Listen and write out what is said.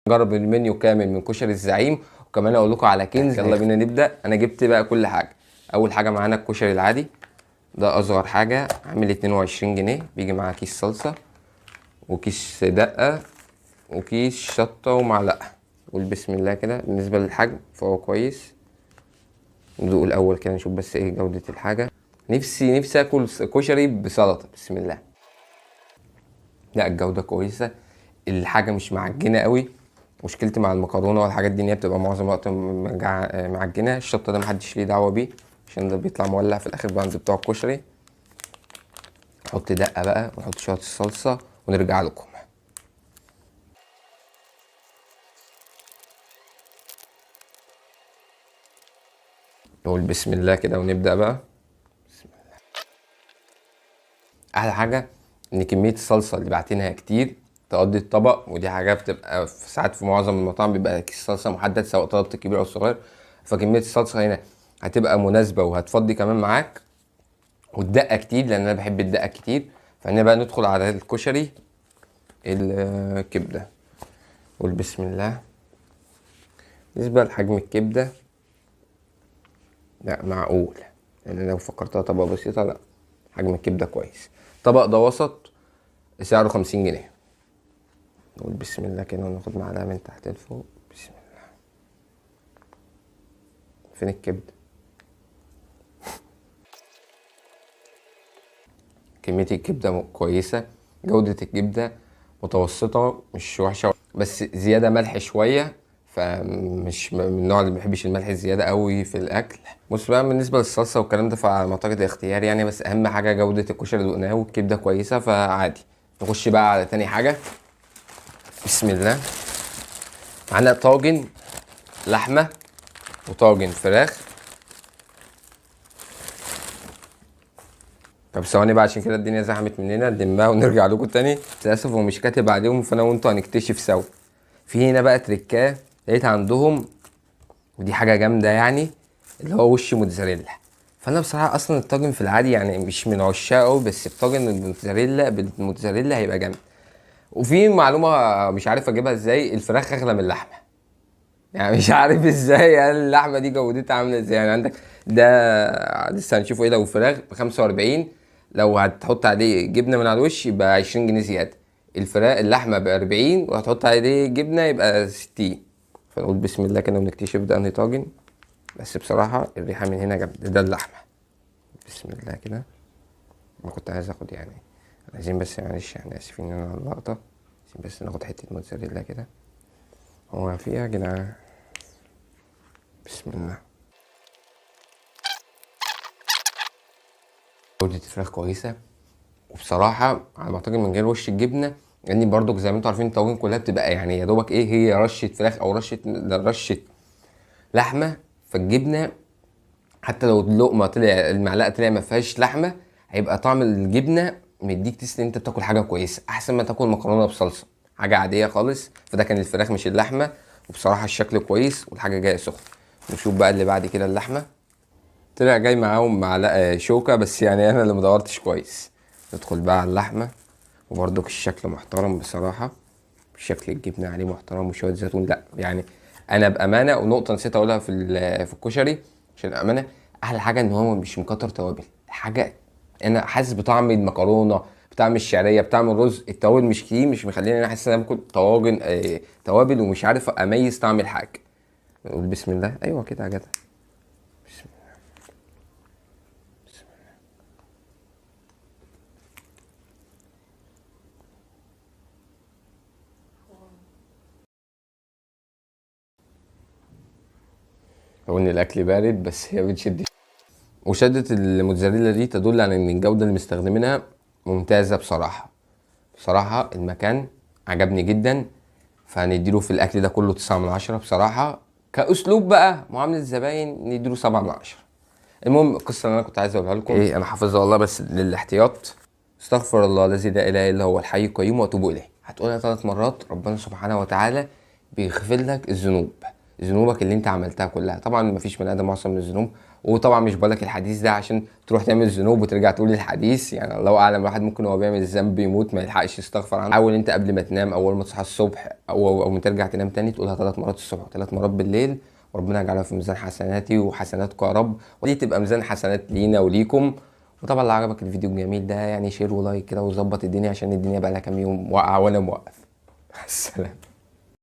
جرب المنيو كامل من كشري الزعيم، وكمان اقول لكم على كنز. يلا بينا نبدا. انا جبت بقى كل حاجه. اول حاجه معانا الكشري العادي، ده اصغر حاجه عامل 22 جنيه. بيجي معاه كيس صلصه وكيس دقه وكيس شطه ومعلقه. قول بسم الله كده. بالنسبه للحجم فهو كويس. ندوق الاول كده نشوف بس ايه جوده الحاجه. نفسي اكل كشري بسلطه. بسم الله. لا الجوده كويسه، الحاجه مش معجنه قوي. مشكلتي مع المكرونه والحاجات دي ان هي بتبقى معظم الوقت معجنه. الشطه ده محدش ليه دعوه بيه عشان ده بيطلع مولع في الاخر بقى عند بتوع الكشري. نحط دقه بقى ونحط شويه الصلصه ونرجع لكم. نقول بسم الله كده ونبدا بقى. بسم الله. احلى حاجه ان كميه الصلصه اللي بعتينها كتير تقضي الطبق، ودي حاجه بتبقى في ساعات في معظم المطاعم بيبقى كيس صلصه محدد سواء طلبت كبير او صغير. فكميه الصلصه هنا هتبقى مناسبه وهتفضي كمان معاك، والدقه كتير لان انا بحب الدقه كتير. فهنا بقى ندخل على الكشري الكبده. قول بسم الله. بالنسبه لحجم الكبده لا معقول، لان لو فكرتها طبقه بسيطه لا، حجم الكبده كويس. الطبق ده وسط سعره 50 جنيه. نقول بسم الله كده وناخد معلقه من تحت لفوق. بسم الله. فين الكبده؟ كميه الكبده كويسه، جوده الكبده متوسطه مش وحشه، بس زياده ملح شويه، فمش من النوع اللي بيحبش الملح الزياده قوي في الاكل. بص بقى بالنسبه للصلصه والكلام ده فعلى ما اعتقد اختيار يعني، بس اهم حاجه جوده الكشري اللي دقناه والكبده كويسه فعادي. نخش بقى على تاني حاجه. بسم الله. معانا طاجن لحمه وطاجن فراخ. طب ثواني بقى عشان كده الدنيا زحمت مننا، نلمها ونرجع لكم تاني. للاسف هو مش كاتب عليهم، فانا وانتوا هنكتشف سوا. في هنا بقى تريكاه لقيت عندهم ودي حاجه جامده يعني، اللي هو وش موتزاريلا. فانا بصراحه اصلا الطاجن في العادي يعني مش من عشاقه، بس الطاجن الموتزاريلا بالموتزاريلا هيبقى جامد. وفي معلومه مش عارف اجيبها ازاي، الفراخ اغلى من اللحمه. يعني مش عارف ازاي يعني اللحمه دي جودتها عامله ازاي. يعني عندك ده لسه هنشوفه ايه، لو فراخ ب 45، لو هتحط عليه جبنه من على الوش يبقى 20 جنيه زياده. الفراخ اللحمه ب 40 وهتحط عليه جبنه يبقى 60. فنقول بسم الله كده ونكتشف ده انهي طاجن. بس بصراحه الريحه من هنا جامده، ده اللحمه. بسم الله كده. ما كنت عايز اخد يعني، عايزين بس معلش يعني اسفين ان انا على اللقطه، عايزين بس ناخد حته موتزاريلا كده. هو في ايه يا جدعان؟ بسم الله. جودة الفراخ كويسة، وبصراحة على ما اعتقد من غير وش الجبنة، لان يعني برضو زي ما انتوا عارفين الطواجن كلها بتبقى يعني يا دوبك ايه، هي رشة فراخ او رشة لحمة. فالجبنة حتى لو اللقمة طلع المعلقة طلع ما فيهاش لحمة، هيبقى طعم الجبنة مديك تحس ان انت بتاكل حاجة كويسة احسن ما تاكل مكرونة بصلصة حاجة عادية خالص. فده كان الفراخ مش اللحمة، وبصراحة الشكل كويس والحاجة جاية سخنة. نشوف بقى اللي بعد كده اللحمة. طلع جاي معاهم معلقه شوكه، بس يعني انا اللي مدورتش كويس. ندخل بقى على اللحمه، وبرضك الشكل محترم بصراحه، شكل الجبنه عليه محترم وشويه زيتون. لا يعني انا بامانه، ونقطه نسيت اقولها في الكشري عشان امانه، احلى حاجه ان هو مش مكتر توابل حاجه. انا حاسس بطعم المكرونه، بطعم الشعريه، بطعم الرز. التوابل مش كتير، مش مخليني انا حاسس ان انا باكل طواجن توابل ومش عارف اميز طعم الحاجه. نقول بسم الله. ايوه كده يا جدع. بسم الله. لو ان الاكل بارد بس هي بتشد. وشدة الموتزاريلا دي تدل على ان الجودة اللي مستخدمينها ممتازة بصراحة. بصراحة المكان عجبني جدا، فهنديله في الاكل ده كله 9/10 بصراحة. كاسلوب بقى معاملة الزباين نديله 7/10. المهم القصة اللي انا كنت عايز اقولها لكم ايه، انا حافظها والله بس للاحتياط. استغفر الله الذي لا اله الا هو الحي القيوم واتوب اليه. هتقولها 3 مرات، ربنا سبحانه وتعالى بيغفر لك الذنوب. ذنوبك اللي انت عملتها كلها. طبعا مفيش بني ادم معصم من الذنوب، وطبعا مش بقولك الحديث ده عشان تروح تعمل ذنوب وترجع تقول الحديث، يعني الله اعلم، الواحد ممكن هو بيعمل الذنب يموت ما يلحقش يستغفر عنه. حاول انت قبل ما تنام، اول ما تصحى الصبح او ما ترجع تنام تاني، تقولها 3 مرات الصبح و3 مرات بالليل، وربنا يجعلها في ميزان حسناتي وحسناتكم يا رب، ودي تبقى ميزان حسنات لينا وليكم. وطبعا لو عجبك الفيديو الجميل ده يعني شير ولايك كده وظبط الدنيا، عشان الدنيا بقى لها كام يوم واقعه وانا موقف. السلام.